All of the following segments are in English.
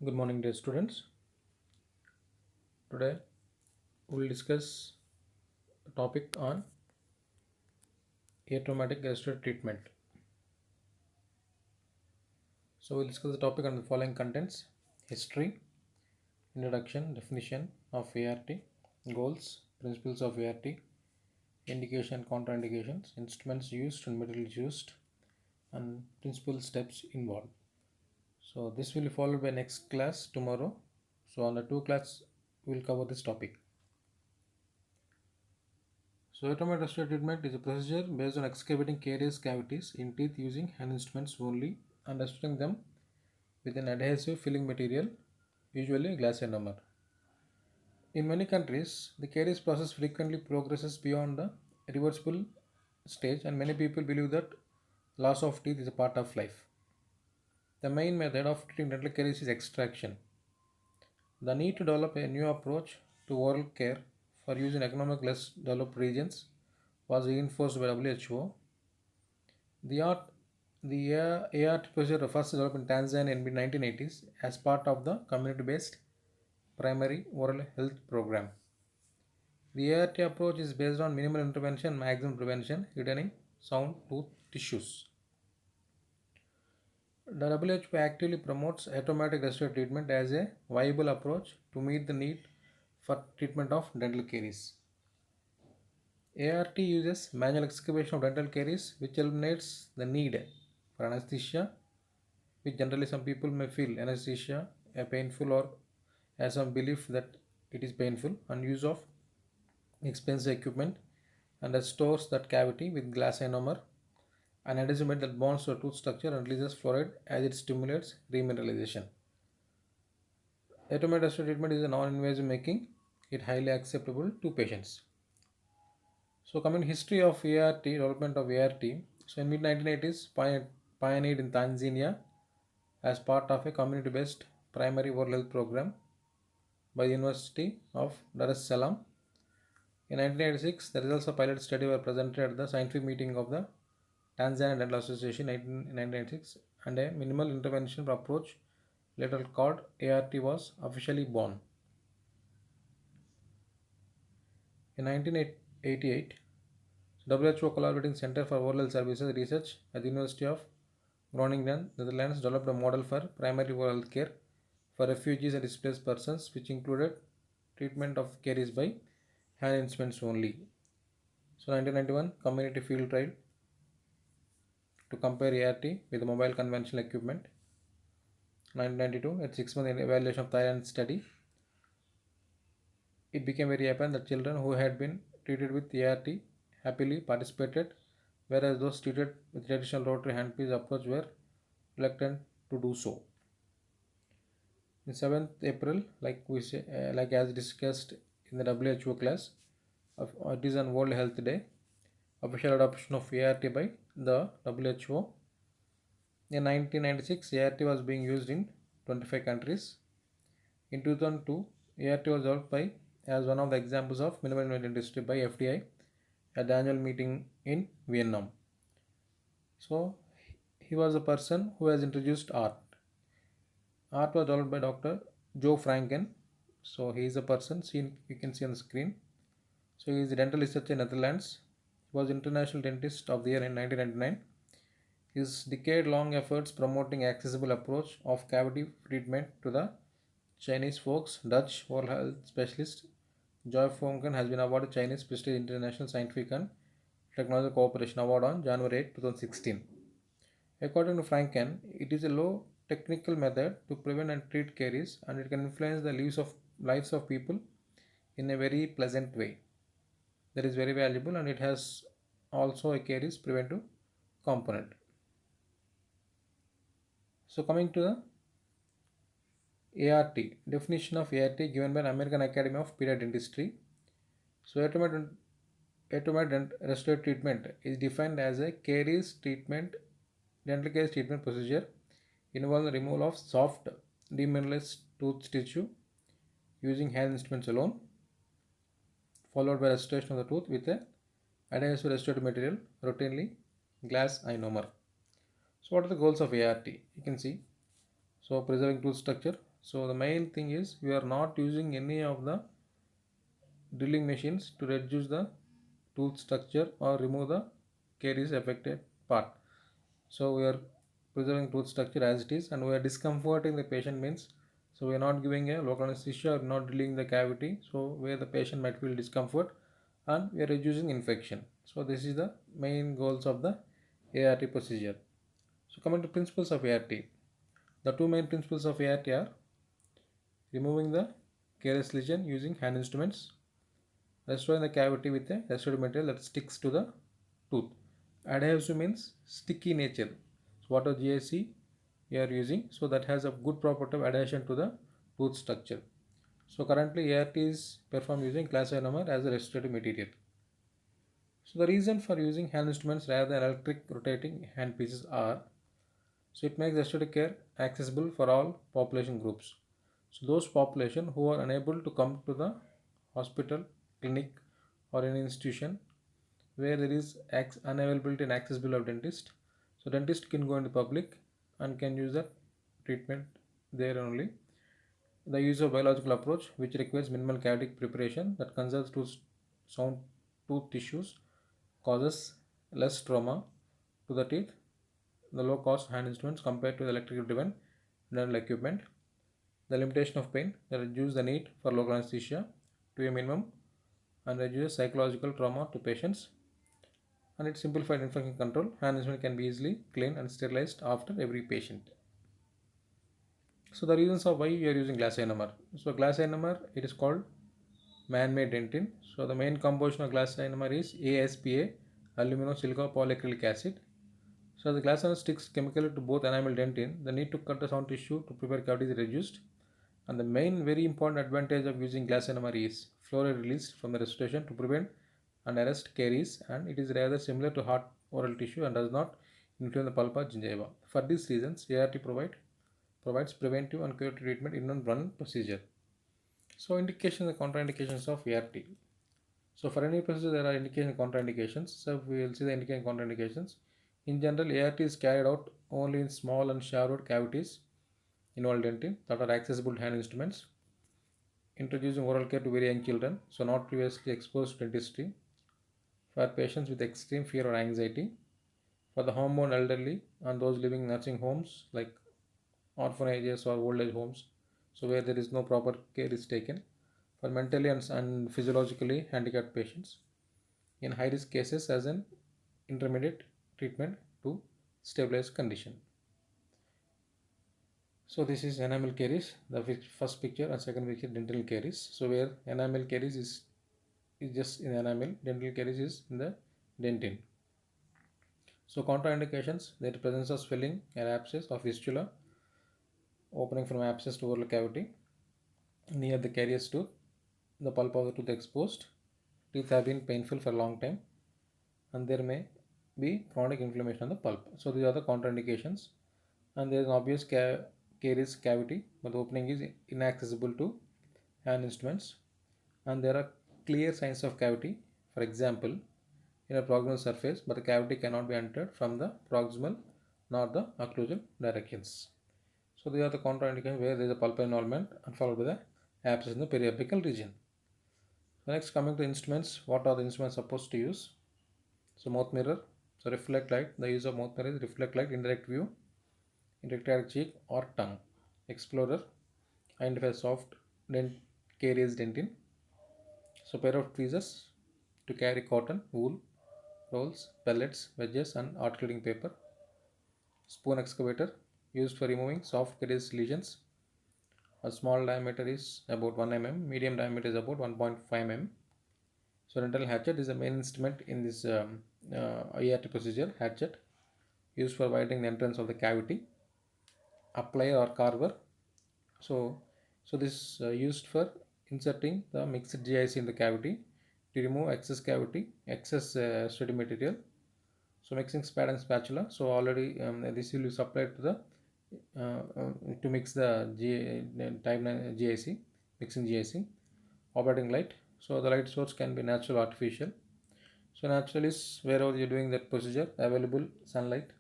Good morning, dear students. Today we will discuss a topic on atraumatic gastro treatment. So we'll discuss the topic on the following contents: history, introduction, definition of ART, goals, principles of ART, indication, contraindications, instruments used and materials used, and principal steps involved. So this will be followed by next class tomorrow. So on the two class we will cover this topic. So automated respiratory treatment is a procedure based on excavating carious cavities in teeth using hand instruments only and restricting them with an adhesive filling material, usually glass ionomer. In many countries, the caries process frequently progresses beyond the reversible stage, and many people believe that loss of teeth is a part of life. The main method of treating dental caries is extraction. The need to develop a new approach to oral care for use in economic less developed regions was reinforced by WHO. The art, the ART procedure was first developed in Tanzania in mid 1980s as part of the community-based primary oral health program. The ART approach is based on minimal intervention and maximum prevention, retaining sound tooth tissues. The WHO actively promotes automatic restorative treatment as a viable approach to meet the need for treatment of dental caries. ART uses manual excavation of dental caries, which eliminates the need for anesthesia, which generally some people may feel anesthesia a painful or have some belief that it is painful, and use of expensive equipment, and restores that cavity with glass ionomer, an adhesive that bonds to a tooth structure and releases fluoride as it stimulates remineralization. Automated treatment is a non-invasive, making it highly acceptable to patients. So coming history of ART, development of ART. So in mid 1980s, pioneered in Tanzania as part of a community-based primary oral health program by the University of Dar es Salaam. In 1986, the results of pilot study were presented at the scientific meeting of the Tanzania Dental Association in 1996, and a minimal intervention approach, later called ART, was officially born. In 1988, WHO Collaborating Center for Oral Health Services Research at the University of Groningen, Netherlands, developed a model for primary oral health care for refugees and displaced persons, which included treatment of caries by hand instruments only. So, 1991 community field trial to compare ART with mobile conventional equipment. 1992, at 6 month evaluation of Thailand study, it became very apparent that children who had been treated with ART happily participated, whereas those treated with traditional rotary handpiece approach were reluctant to do so. In 7th April, like as discussed in the WHO class, it is on World Health Day, official adoption of ART by the WHO. In 1996, ART was being used in 25 countries. In 2002, ART was developed by as one of the examples of minimal invasive dentistry by FDI at the annual meeting in Vietnam. So he was a person who has introduced art. Art was developed by Dr. Joe Franken. So he is a person seen you can see on the screen. So he is a dental researcher in Netherlands. He was International Dentist of the Year in 1999. His decade-long efforts promoting accessible approach of cavity treatment to the Chinese folks, Dutch oral health specialist Joy Fonken has been awarded Chinese Prestige International Scientific and Technological Cooperation Award on January 8, 2016. According to Franken, it is a low technical method to prevent and treat caries, and it can influence the lives of people in a very pleasant way. That is very valuable, and it has also a caries preventive component. So coming to the ART, definition of ART given by the American Academy of Pediatric Dentistry. So automated restorative treatment is defined as a caries treatment, dental caries treatment procedure involving the removal of soft demineralized tooth tissue using hand instruments alone, followed by restoration of the tooth with a adhesive restorative material, routinely glass ionomer. So what are the goals of ART? You can see. So preserving tooth structure, So the main thing is we are not using any of the drilling machines to reduce the tooth structure or remove the caries affected part. So we are preserving tooth structure as it is, and we are discomforting the patient means, so we are not giving a local anesthesia or not drilling the cavity, so where the patient might feel discomfort, and we are reducing infection. So this is the main goals of the ART procedure. So coming to principles of ART, the two main principles of ART are removing the carious lesion using hand instruments, restoring the cavity with a restorative material that sticks to the tooth. Adhesive means sticky nature. So whatever GIC we are using, so that has a good property of adhesion to the tooth structure. So currently ART is performed using glass ionomer as a restorative material. So the reason for using hand instruments rather than electric rotating hand pieces are, so it makes restorative care accessible for all population groups. So those population who are unable to come to the hospital, clinic or any institution where there is unavailability and accessibility of dentist. So dentist can go in the public and can use the treatment there only. The use of biological approach which requires minimal cavity preparation that conserves tooth sound tooth tissues, causes less trauma to the teeth, the low cost hand instruments compared to the electrically driven dental equipment, the limitation of pain that reduces the need for local anesthesia to a minimum and reduces psychological trauma to patients, and its simplified infection control. Hand instrument can be easily cleaned and sterilized after every patient. So the reasons of why we are using glass ionomer. So glass ionomer, it is called man-made dentin. So the main composition of glass ionomer is ASPA, aluminosilica polyacrylic acid. So the glass ionomer sticks chemically to both enamel dentin. The need to cut the sound tissue to prepare cavity is reduced. And the main very important advantage of using glass ionomer is fluoride released from the restoration to prevent and arrest caries, and it is rather similar to hard oral tissue and does not influence the pulp or gingiva. For these reasons, ART provides preventive and curative treatment in one procedure. So indications and contraindications of ART. So for any procedure there are indication and contraindications. So we will see the indication and contraindications. In general, ART is carried out only in small and shallow cavities in oral dentin that are accessible to hand instruments. Introducing oral care to very young children, so not previously exposed to dentistry. For patients with extreme fear or anxiety. For the homebound elderly and those living in nursing homes like orphanages or old age homes, so where there is no proper care is taken. For mentally and physiologically handicapped patients. In high risk cases as an intermediate treatment to stabilize condition. So this is enamel caries, the first picture and second picture dental caries. So where enamel caries is just in enamel, dental caries is in the dentin. So contraindications, there is presence of swelling and abscess of fistula opening from abscess to oral cavity near the carious tooth, the pulp of the tooth exposed, teeth have been painful for a long time, and there may be chronic inflammation on the pulp. So these are the contraindications, and there is an obvious caries cavity, but the opening is inaccessible to hand instruments, and there are clear signs of cavity. For example, in a proximal surface, but the cavity cannot be entered from the proximal nor the occlusal directions. So these are the contraindications where there is a pulpal involvement and followed by the abscess in the periapical region. So next, coming to instruments, what are the instruments supposed to use? So mouth mirror, so reflect light. The use of mouth mirror is reflect light, indirect view, indirect cheek or tongue. Explorer, identify soft caries dentin. So pair of tweezers to carry cotton, wool, rolls, pellets, wedges and articulating paper. Spoon excavator, used for removing soft caries lesions. A small diameter is about 1 mm, medium diameter is about 1.5 mm. So dental hatchet is the main instrument in this IRT procedure. Hatchet used for widening the entrance of the cavity. Applier or carver. So, this used for inserting the mixed GIC in the cavity to remove excess steady material. So mixing spad and spatula. So already this will be supplied to the to mix the type 9 GIC, mixing GIC. Operating light. So the light source can be natural or artificial. So natural is wherever you're doing that procedure, available sunlight,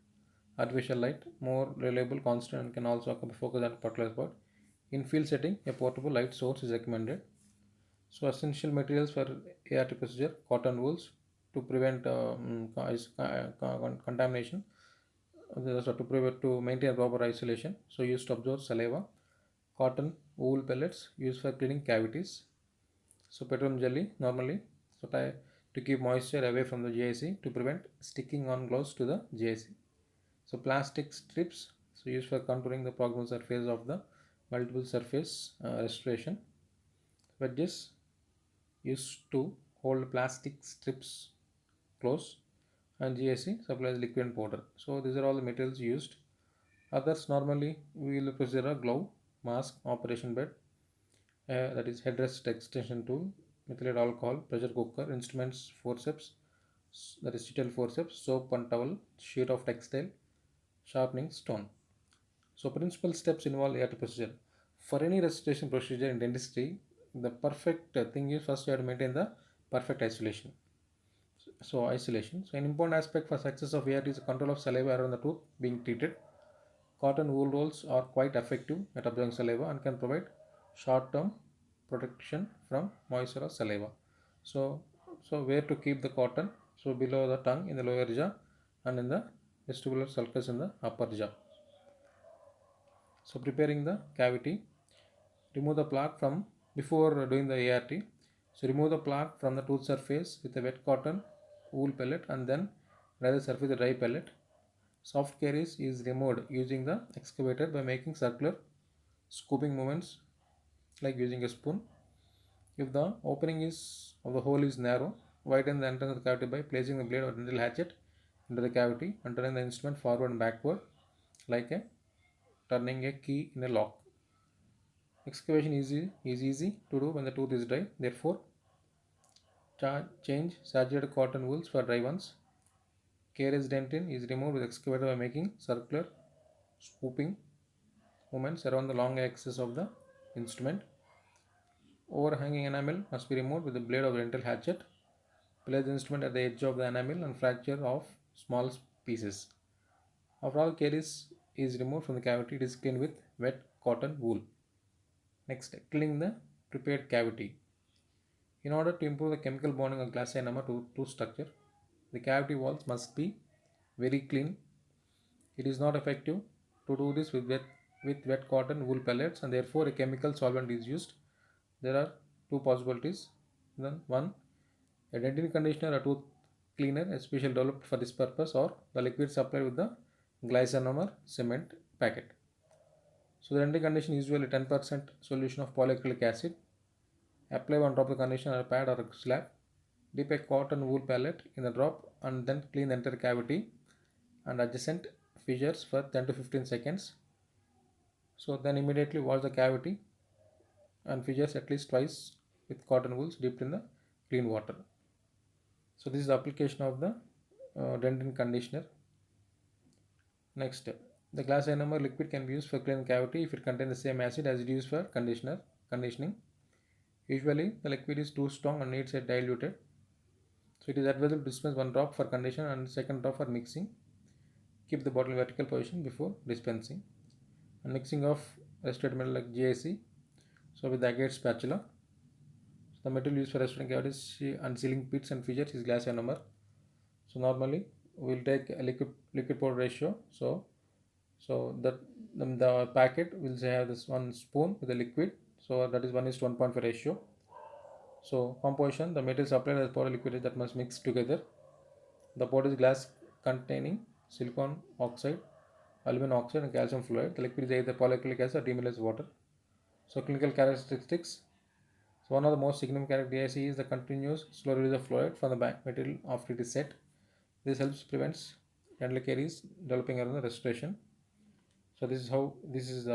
artificial light, more reliable, constant, and can also focus on particular spot. In field setting, a portable light source is recommended. So essential materials for ART procedure: cotton wools to prevent contamination, so to maintain proper isolation. So used to absorb saliva. Cotton wool pellets used for cleaning cavities. So petroleum jelly normally, so to keep moisture away from the GIC to prevent sticking on gloves to the GIC. So plastic strips, so used for contouring the proximal surface of the multiple surface restoration. Wedges used to hold plastic strips close, and GIC supplies liquid and powder. So these are all the materials used. Others normally we will consider a glove, mask, operation bed, that is headrest extension tool, methylated alcohol, pressure cooker, instruments, forceps, that is steel forceps, soap and towel, sheet of textile, sharpening stone. So principal steps involve ART procedure. For any restoration procedure in dentistry, the perfect thing is first you have to maintain the perfect isolation. So isolation. So an important aspect for success of ART is the control of saliva around the tooth being treated. Cotton wool rolls are quite effective at absorbing saliva and can provide short-term protection from moisture or saliva. So, so where to keep the cotton? So below the tongue in the lower jaw and in the vestibular sulcus in the upper jaw. So preparing the cavity, remove the plaque from before doing the ART. So remove the plaque from the tooth surface with a wet cotton wool pellet and then dry the surface with a dry pellet. Soft caries is removed using the excavator by making circular scooping movements like using a spoon. If the opening is of the hole is narrow, widen the entrance of the cavity by placing the blade or dental hatchet into the cavity and turning the instrument forward and backward like a turning a key in a lock. Excavation is easy to do when the tooth is dry. Therefore, change saturated cotton wools for dry ones. Caries dentin is removed with excavator by making circular scooping movements around the long axis of the instrument. Overhanging enamel must be removed with the blade of dental hatchet. Place the instrument at the edge of the enamel and fracture off small pieces. After all caries is removed from the cavity, it is cleaned with wet cotton wool. Next, cleaning the prepared cavity. In order to improve the chemical bonding of glass enamel to tooth structure, the cavity walls must be very clean. It is not effective to do this with wet cotton wool pellets, and therefore a chemical solvent is used. There are two possibilities. Then one, a dentin conditioner or tooth cleaner, especially developed for this purpose, or the liquid supplied with the glycerol cement packet. So the dentin conditioner is usually 10% solution of polyacrylic acid. Apply one drop of the conditioner on a pad or a slab. Dip a cotton wool pellet in the drop and then clean the entire cavity and adjacent fissures for 10 to 15 seconds. So then immediately wash the cavity and fissures at least twice with cotton wools dipped in the clean water. So this is the application of the dentin conditioner. Next, the glass enamel liquid can be used for cleaning cavity if it contains the same acid as it used for conditioning. Usually the liquid is too strong and needs a diluted. So it is advisable to dispense one drop for conditioner and second drop for mixing. Keep the bottle in vertical position before dispensing. And mixing of restored metal like GIC. So with the agate spatula. So the material used for restoring cavities and sealing pits and fissures is glass ionomer. So normally we will take a liquid powder ratio. So that the packet will have this one spoon with the liquid. So that is 1:1.5 ratio. So composition, the material supplied as powder liquid that must mix together. The powder is glass containing silicon oxide, aluminum oxide and calcium fluoride. The liquid is either polyacrylic acid or demineralized water. So clinical characteristics. So one of the most significant characteristics is the continuous slow release of fluoride from the back material after it is set. This helps prevents dental caries developing around the restoration. So this is how this is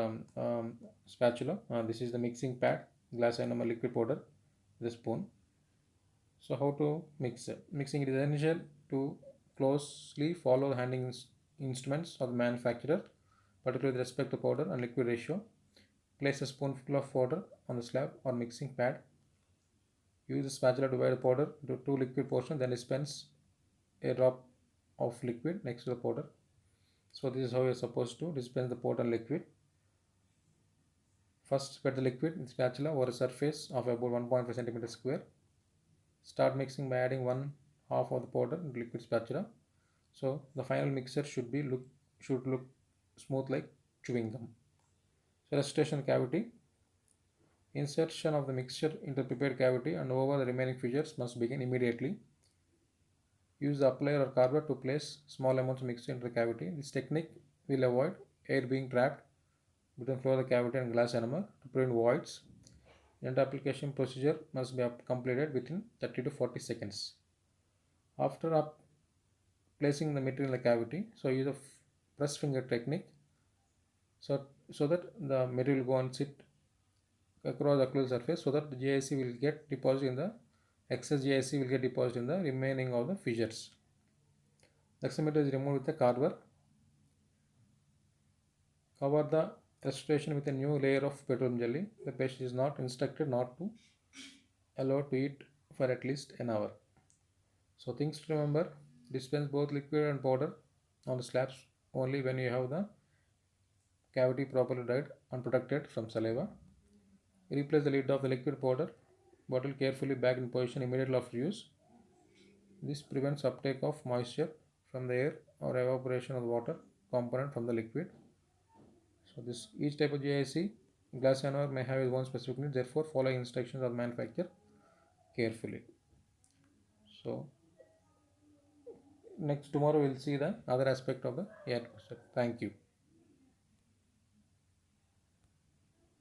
spatula. This is the mixing pad, glass enamel liquid powder, the spoon. So how to mix it? Mixing it is essential to closely follow the handling instruments of the manufacturer, particularly with respect to powder and liquid ratio. Place a spoonful of powder on the slab or mixing pad. Use the spatula to divide the powder into two liquid portions, then dispense a drop of liquid next to the powder. So this is how you're supposed to dispense the powder and liquid. First, spread the liquid in spatula over a surface of about 1.5 centimeter square. Start mixing by adding one half of the powder into liquid spatula. So the final mixture should look smooth like chewing gum. So restoration cavity. Insertion of the mixture into the prepared cavity and over the remaining fissures must begin immediately. Use the applier or carver to place small amounts of mixture into the cavity. This technique will avoid air being trapped between floor of the cavity and glass enamel to prevent voids. The entire application procedure must be completed within 30 to 40 seconds. After placing the material in the cavity, so use a press finger technique so that the material will go and sit across the occlusal surface so that the GIC will get deposited in the excess GIC will get deposited in the remaining of the fissures. The excess material is removed with the carver. Cover the restoration with a new layer of petroleum jelly. The patient is not instructed not to allow to eat for at least an hour. So things to remember: dispense both liquid and powder on the slabs only when you have the cavity properly dried and protected from saliva. Replace the lid of the liquid powder bottle carefully back in position immediately after use. This prevents uptake of moisture from the air or evaporation of the water component from the liquid. So this each type of GIC glass enamel may have its own specific needs. Therefore, follow instructions of the manufacturer carefully. So next tomorrow we'll see the other aspect of the air process. Thank you.